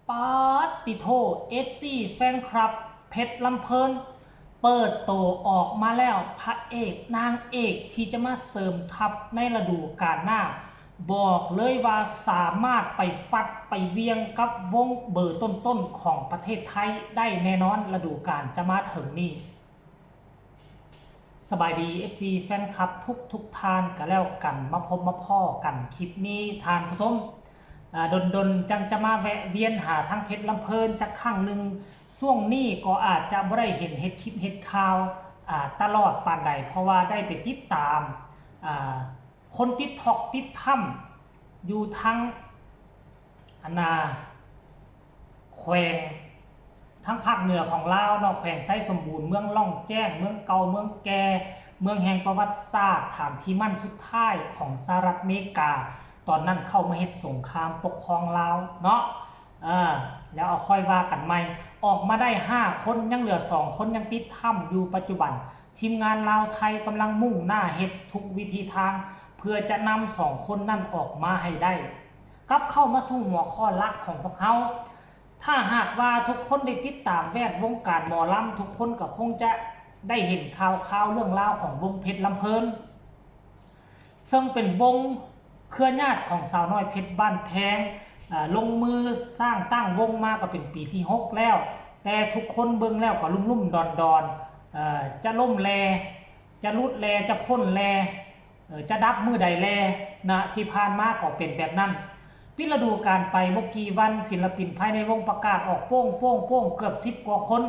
ปาติโทเอฟซีแฟนคลับเพชรลำเพลินเปิดโตออกมาแล้วพระเอกนางเอกที่จะมาเสริมทัพในฤดูกาลหน้าบอกเลยว่าสามารถไปฟัดไปเวียงกับวงเบอร์ต้นๆของประเทศไทยได้แน่นอนฤดูกาลจะมาถึงนี้สบายดี FC แฟนคลับทุกทานกันแล้วกันมาพบมาพ่อกันคลิปนี้ทานผู้ชมดนจังจะมาแวะเวียนหาทั้งเพชรลำเพลินจักครั้งหนึ่งช่วงนี้ก็อาจจะไม่ได้เห็นเฮ็ดคลิปเฮ็ดข่าวตลอดปานใดเพราะว่าได้ไปติดตามคนติดทอกติดถ้ำอยู่ทั้งแขวงทั้งภาคเหนือของลาวเนาะแขวงไส้สมบูรณ์เมืองล่องแจ้งเมืองเก่าเมืองแก่เมืองแห่งประวัติศาสตร์ฐานที่มั่นสุดท้ายของสหรัฐอเมริกาตอนนั้นเข้ามาเฮ็ดสงครามปกครองลาวเนาะแล้วเอาค่อยว่ากันใหม่ออกมาได้5คนยังเหลือ2คนยังติดถ้ำอยู่ปัจจุบันทีมงานลาวไทยกำลังมุ่งหน้าเฮ็ดทุกวิธีทางเพื่อจะนำ2คนนั่นออกมาให้ได้กลับเข้ามาสู่หัวข้อหลักของพวกเขาถ้าหากว่าทุกคนได้ติดตามแวดวงการหมอลำทุกคนก็คงจะได้เห็นข่าวเรื่องราวของวงเพชรลำเพลินซึ่งเป็นวงเครือญาติของสาวน้อยเพชรบ้านแพงลงมือสร้างตั้งวงมาก็เป็นปีที่6แล้วแต่ทุกคนเบิ่งแล้วก็ลุ่มดอนจะล่มแลจะรุดแลจะพ้นแลจะดับมือใดแลนะที่ผ่านมาก็เป็นแบบนั้นปิดฤดูกาลไปบ่กี่วันศิลปินภายในวงประกาศออกโป้งเกือบ10กว่าคน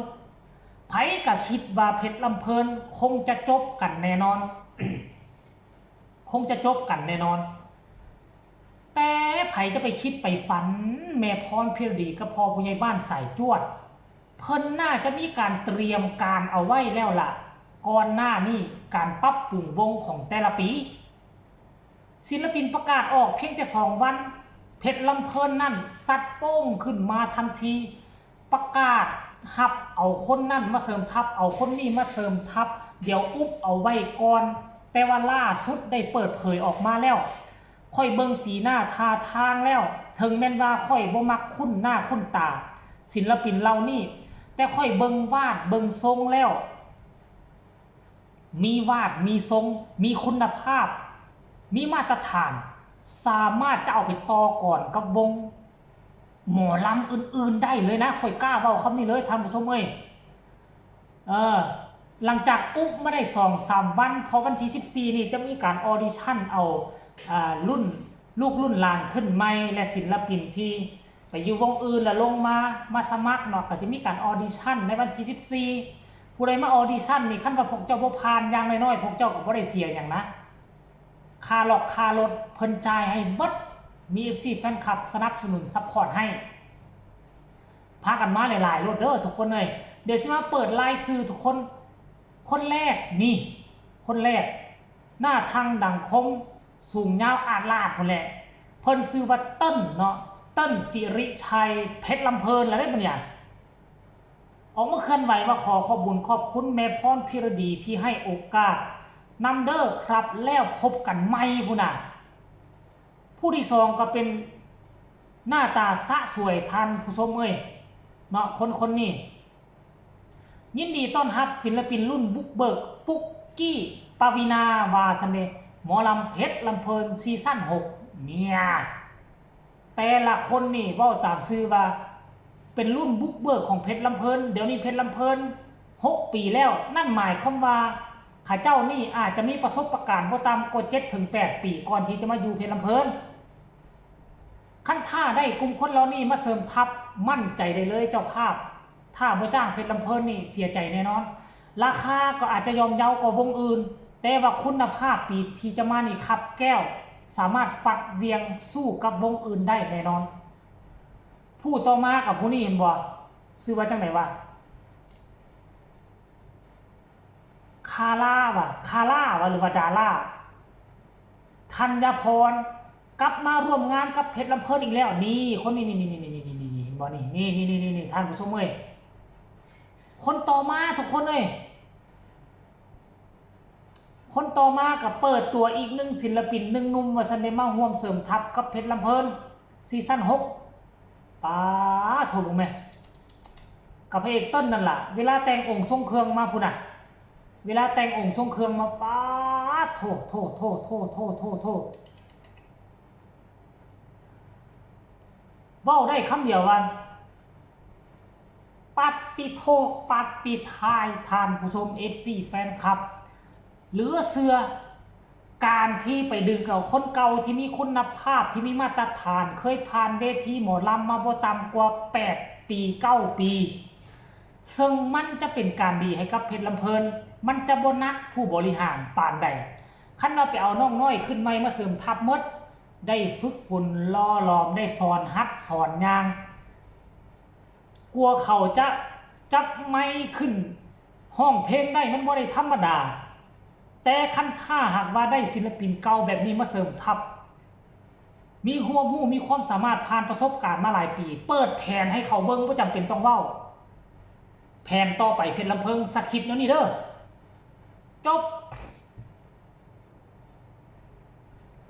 ไผก็คิดว่าเพชรลำเพลินคงจะจบกันแน่นอน คงจะจบกันแน่นอนแต่ไผจะไปคิดไปฝันแม่พรเพียรดีกับพ่อผู้ใหญ่บ้านสายจวดเพิ่นน่าจะมีการเตรียมการเอาไว้แล้วล่ะก่อนหน้านี้การปรับปรุงวงของแต่ละปีศิลปินประกาศออกเพียงแต่2วันเพชรลำเพลินนั่นซัดโป้งขึ้นมาทันทีประกาศหับเอาคนนั่นมาเสริมทัพเอาคนนี้มาเสริมทัพเดี๋ยวอุบเอาไว้ก่อนแต่ว่าล่าสุดได้เปิดเผยออกมาแล้วค่อยเบิ่งสีหน้าท่าทางแล้วถึงแม้นว่าค่อยบ่มักคุ้นหน้าคุ้นตาศิลปินเรานี่แต่ค่อยเบิ่งวาดเบิ่งทรงแล้วมีวาดมีทรงมีคุณภาพมีมาตรฐานสามารถจะเอาไปต่อก่อนกับวงหมอลำอื่นๆได้เลยนะค่อยกล้าเว้าคำนี้เลยท่านผู้ชมเอ้ยหลังจากอุ๊บไม่ได้2-3วันพอวันที่14นี่จะมีการออดิชั่นเอารุ่นลูกรุ่นหลานขึ้นใหม่และศิลปินที่ไปอยู่วงอื่นแล้วลงมาสมัครเนาะก็จะมีการออดิชั่นในวันที่14ผู้ใดมาออดิชั่นนี่คันว่าพวกเจ้าบ่ผ่านอย่างน้อยๆพวกเจ้าก็บ่ได้เสียหยังนะค่าหลอกค่ารถเพิ่นจ่ายให้เบิดมี FC แฟนคลับสนับสนุนซัพพอร์ตให้พากันมาหลายๆรถเด้อทุกคนเลยเดี๋ยวสิมาเปิดรายชื่อทุกคนคนแรกนี่คนแรกหน้าทางดังคมสูงยาวอาดลาดพุ่นแหละเพิ่นชื่อว่าเติ้ลเนาะเติ้ลสิริชัยเพชรลำเพลินแล้วได้ปะเนี่ยออกมาเคลื่อนไหวว่าขอขอบคุญขอบคุณแม่พรพิรดีที่ให้โอกาสนำเด้อครับแล้วพบกันใหม่พุ่นน่ะผู้ที่2ก็เป็นหน้าตาสะสวยทันผู้ชมเอ้ยเนาะคนนี้ยินดีต้อนรับศิลปินรุ่นบุกเบิกปุ๊กกี้ปวีนาวาสเนหมอลำเพชรลำเพลินซีซั่น6เนี่ยแต่ละคนนี่เว้าตามชื่อว่าเป็นรุ่นบุกเบิกของเพชรลำเพลินเดี๋ยวนี้เพชรลำเพลิน6ปีแล้วนั่นหมายความว่าข้าเจ้านี่อาจจะมีประสบการณ์บ่ต่ำกว่า7-8 ปีก่อนที่จะมาอยู่เพชรลำเพลินขั้นท่าได้กลุ่มคนเหล่านี้มาเสริมทัพมั่นใจได้เลยเจ้าภาพถ้าบ่จ้างเพชรลำเพลินนี่เสียใจแน่นอนราคาก็อาจจะยอมเยาว์กว่าวงอื่นแต่ว่าคุณภาพปีที่จะมานี่ขับแก้วสามารถฟัดเวียงสู้กับวงอื่นได้แน่นอนผู้ต่อมากับผู้นี้เห็นบ่ชื่อว่าจังไหนวะคาร่าวะหรือว่าดาร่าธัญพรกลับมาร่วมงานกับเพชรลำเพลินอีกแล้วนี่คนนี้บ่นี่ท่านผู้ชมเอ้ยคนต่อมาทุกคนเอ้ยคนต่อมากับเปิดตัวอีกหนึ่งศิลปินหนึ่งหนุ่มว่าซันได้มาร่วมเสริมทัพกับเพชรลำเพลินซีซั่น6ป้า โถบ่แม่กับพระเอกต้นนั่นล่ะเวลาแต่งองค์ทรงเครื่องมาพุ่นน่ะเวลาแต่งองค์ทรงเครื่องมาป๊าดโถเว้าได้คำเดียวว่าปัตติโทปัตติทายท่านผู้ชม FC แฟนคลับเหลือเสือการที่ไปดึงเอาคนเก่าที่มีคุณภาพที่มีมาตรฐานเคยผ่านเวทีหมอลำมาบ่ต่ำกว่า8 ปี9 ปีซึ่งมันจะเป็นการดีให้กับเพชรลำเพลินมันจะบ่นักผู้บริหารปานใดคันเราไปเอาน้องน้อยขึ้นใหม่มาเสริมทัพหมดได้ฝึกฝนล่อหลอมได้สอนฮัดสอนยางกลัวเขาจะจับไม้ขึ้นห้องเพลงได้มันบ่ได้ธรรมดาแต่คันท่าหากว่าได้ศิลปินเก่าแบบนี้มาเสริมทัพมีความรู้มีความสามารถผ่านประสบการณ์มาหลายปีเปิดแผนให้เขาเบิ่งบ่จำเป็นต้องเว้าแผนต่อไปเพชรลำเพิงสคริปต์แล้วนี่เด้อจบ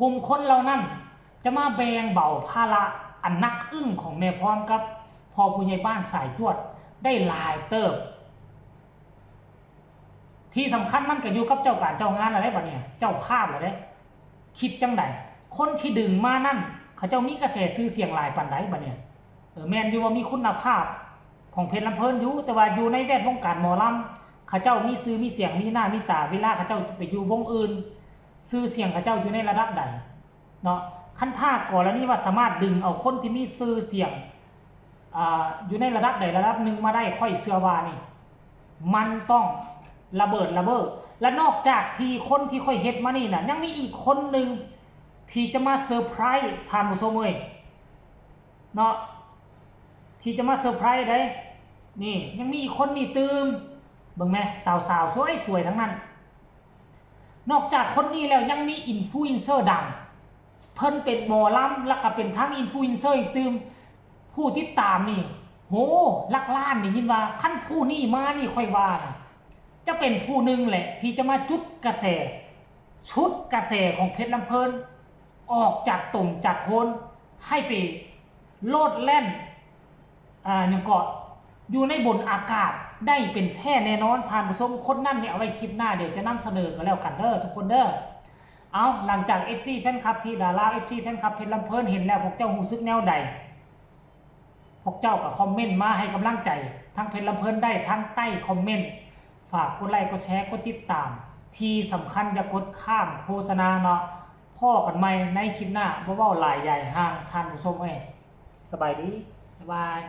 กลุ่มคนเหล่านั้นจะมาแบ่งเบาภาระอันนักอึ้งของแม่พรกับพ่อผู้ใหญ่บ้านสายจวดได้หลายเติบที่สำคัญมันก็อยู่กับเจ้าการเจ้างานอะไรบัดเนี่ยเจ้าภาพเหรอเด้คิดจังไดคนที่ดึงมานั่นเขาเจ้ามีกระแสซื้อเสียงหลายปานใดบัดเนี่ยแม่นอยู่ว่ามีคุณภาพของเพชรลำเพิ่นอยู่แต่ว่าอยู่ในแวดวงการหมอลำเขาเจ้ามีซื้อมีเสียงมีหน้ามีตาเวลาเขาเจ้าไปอยู่วงอื่นซื้อเสียงเขาเจ้าอยู่ในระดับใดเนาะคันท่ากรณีว่าสามารถดึงเอาคนที่มีซื้อเสียงอยู่ในระดับใดระดับหนึ่งมาได้ค่อยเชื่อว่านี่มันต้องระเบิดและนอกจากที่คนที่ค่อยเฮ็ดมานี่น่ะยังมีอีกคนหนึ่งที่จะมาเซอร์ไพรส์ท่านผู้ชมเอ้ยเนาะที่จะมาเซอร์ไพรส์ได้นี่ยังมีอีกคนนี่ตื่มเบิ่งแม่สาวๆสวยๆทั้งนั้นนอกจากคนนี้แล้วยังมีอินฟลูเอนเซอร์ดังเพิ่นเป็นหมอลำแล้วก็เป็นทั้งอินฟลูเอนเซอร์อีกตื่มผู้ติดตามนี่โหลักล้านนี่ยินว่าคันผู้นี้มานี่ค่อยว่านะจะเป็นผู้หนึ่งแหละที่จะมาจุดกระแสชุดกระแสของเพชรลำเพลินออกจากตุ่มจากโคนให้ไปโลดแล่นอย่างเกาะอยู่ในบนอากาศได้เป็นแท้แน่นอนผ่านผู้ชมคนนั่นเนี่ยเอาไว้คลิปหน้าเดี๋ยวจะนำเสนอกันแล้วกันเด้อทุกคนเด้อเอาหลังจาก FC แฟนคลับที่ดารา FC แฟนคลับเพชรลำเพลินเห็นแล้วพวกเจ้ารู้สึกแนวใดพวกเจ้าก็คอมเมนต์มาให้กำลังใจทั้งเพชรลำเพลินได้ทั้งใต้คอมเมนต์ฝากกดไลค์กดแชร์กดติดตามที่สำคัญอย่ากดข้ามโฆษณาเนาะพ่อกันใหม่ในคลิปหน้าบ่เว้าหลายใหญ่ห่างท่านผู้ชมเอ้ยสบายดีบ๊ายบาย